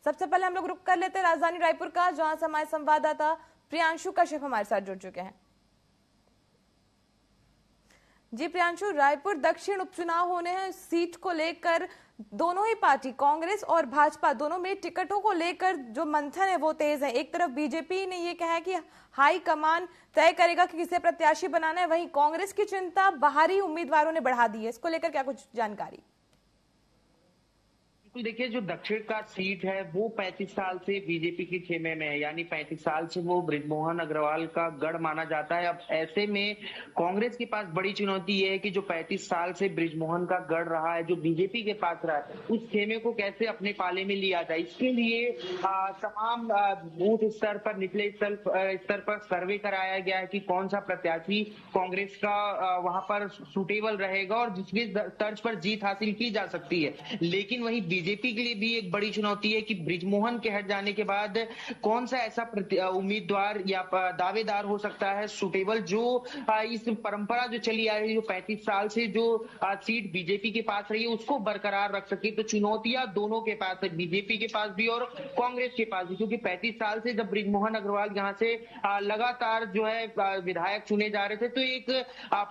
सबसे पहले हम लोग रुक कर लेते हैं राजधानी रायपुर का, जहां से हमारे संवाददाता प्रियांशु कश्यप हमारे साथ जुड़ चुके हैं। जी प्रियांशु, रायपुर दक्षिण उपचुनाव होने हैं, सीट को लेकर दोनों ही पार्टी कांग्रेस और भाजपा दोनों में टिकटों को लेकर जो मंथन है वो तेज है। एक तरफ बीजेपी ने ये कहा है कि हाई कमान तय करेगा कि किसे प्रत्याशी बनाना है, वहीं कांग्रेस की चिंता बाहरी उम्मीदवारों ने बढ़ा दी है। इसको लेकर क्या कुछ जानकारी? देखिए, जो दक्षिण का सीट है वो 35 साल से बीजेपी के खेमे में है, यानी 35 साल से वो बृजमोहन अग्रवाल का गढ़ माना जाता है। अब ऐसे में कांग्रेस के पास बड़ी चुनौती ये है कि जो 35 साल से बृजमोहन का गढ़ रहा है, जो बीजेपी के पास रहा है, उस खेमे को कैसे अपने पाले में लिया जाए। इसके लिए तमाम बूथ स्तर पर, निचले स्तर पर सर्वे कराया गया है कि कौन सा प्रत्याशी कांग्रेस का वहां पर सुटेबल रहेगा और जिसकी तर्ज पर जीत हासिल की जा सकती है। लेकिन वही बीजेपी के लिए भी एक बड़ी चुनौती है कि बृजमोहन के हट जाने के बाद कौन सा ऐसा उम्मीदवार या दावेदार हो सकता है सुटेबल, जो इस परंपरा जो चली आ रही है, जो 35 साल से जो सीट बीजेपी के पास रही है, उसको बरकरार रख सके। तो चुनौतियां दोनों के पास है, बीजेपी के पास भी और कांग्रेस के पास भी, क्योंकि 35 साल से जब बृजमोहन अग्रवाल यहाँ से लगातार जो है विधायक चुने जा रहे थे, तो एक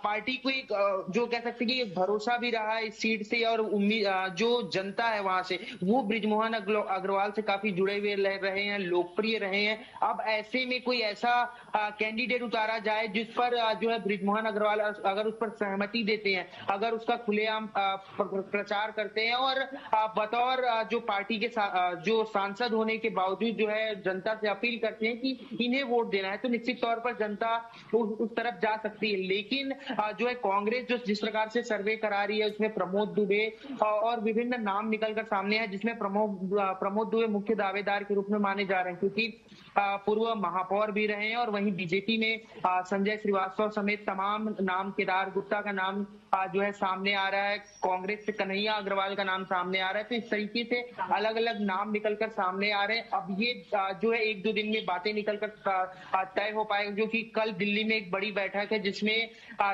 पार्टी को एक जो कह सकते कि एक भरोसा भी रहा है इस सीट से, और उम्मीद जो जनता है वहां से, वो बृजमोहन अग्रवाल से काफी जुड़े हुए रहे हैं, लोकप्रिय रहे हैं। अब ऐसे में कोई ऐसा कैंडिडेट उतारा जाए जिस पर जो है बृजमोहन अग्रवाल अगर उस पर सहमति देते हैं, अगर उसका खुलेआम प्रचार करते हैं और बतौर जो पार्टी के जो सांसद होने के बावजूद जो है जनता से अपील करते हैं कि इन्हें वोट देना है, तो निश्चित तौर पर जनता उस तरफ जा सकती है। लेकिन जो है कांग्रेस जो जिस प्रकार से सर्वे करा रही है, उसमें प्रमोद दुबे और विभिन्न नाम निकलकर सामने है, जिसमें प्रमोद दुबे मुख्य दावेदार के रूप में माने जा रहे हैं, क्योंकि पूर्व महापौर भी रहे हैं। और वहीं बीजेपी में संजय श्रीवास्तव समेत तमाम नाम, केदार गुप्ता का नाम जो है सामने आ रहा है, कांग्रेस से कन्हैया अग्रवाल का नाम सामने आ रहा है। तो इस तरीके से अलग अलग नाम निकलकर सामने आ रहे हैं। अब ये जो है 1-2 दिन में बातें निकलकर तय हो पाएगी, जो कि कल दिल्ली में एक बड़ी बैठक है जिसमें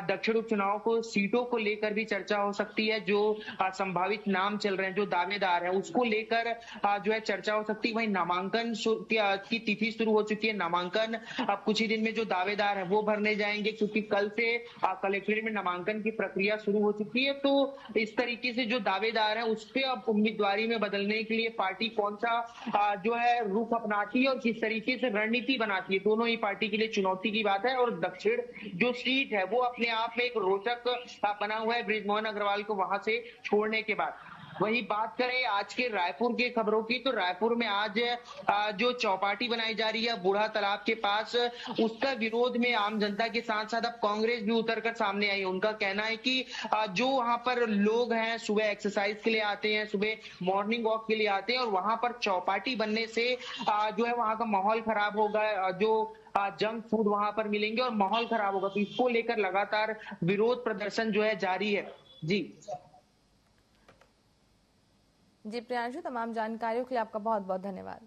दक्षिण उपचुनाव को सीटों को लेकर भी चर्चा हो सकती है। जो संभावित नाम चल रहे हैं, जो दावेदार है, उसको लेकर जो है चर्चा हो सकती है। वहीं नामांकन की तिथि शुरू हो चुकी है। नामांकन अब कुछ ही दिन में जो दावेदार है वो भरने जाएंगे, क्योंकि कल से कलेक्ट्रेट में नामांकन की प्रक्रिया शुरू हो चुकी है। तो इस तरीके से जो दावेदार है उस पे अब उम्मीदवारी में बदलने के लिए पार्टी कौन सा जो है रुख अपनाती है और किस तरीके से रणनीति बनाती है, दोनों ही पार्टी के लिए चुनौती की बात है। और दक्षिण जो सीट है वो अपने आप में एक रोचक बना हुआ है बृजमोहन अग्रवाल को वहां से छोड़ने के बाद। वही बात करें आज के रायपुर की खबरों की, तो रायपुर में आज जो चौपाटी बनाई जा रही है बूढ़ा तालाब के पास, उसका विरोध में आम जनता के साथ साथ अब कांग्रेस भी उतरकर सामने आई है। उनका कहना है कि जो वहां पर लोग हैं सुबह एक्सरसाइज के लिए आते हैं, सुबह मॉर्निंग वॉक के लिए आते हैं, और वहां पर चौपाटी बनने से जो है वहां का माहौल खराब होगा, जो जंक फूड वहां पर मिलेंगे और माहौल खराब होगा। तो इसको लेकर लगातार विरोध प्रदर्शन जो है जारी है। जी प्रियांशु, तमाम जानकारियों के लिए आपका बहुत बहुत धन्यवाद।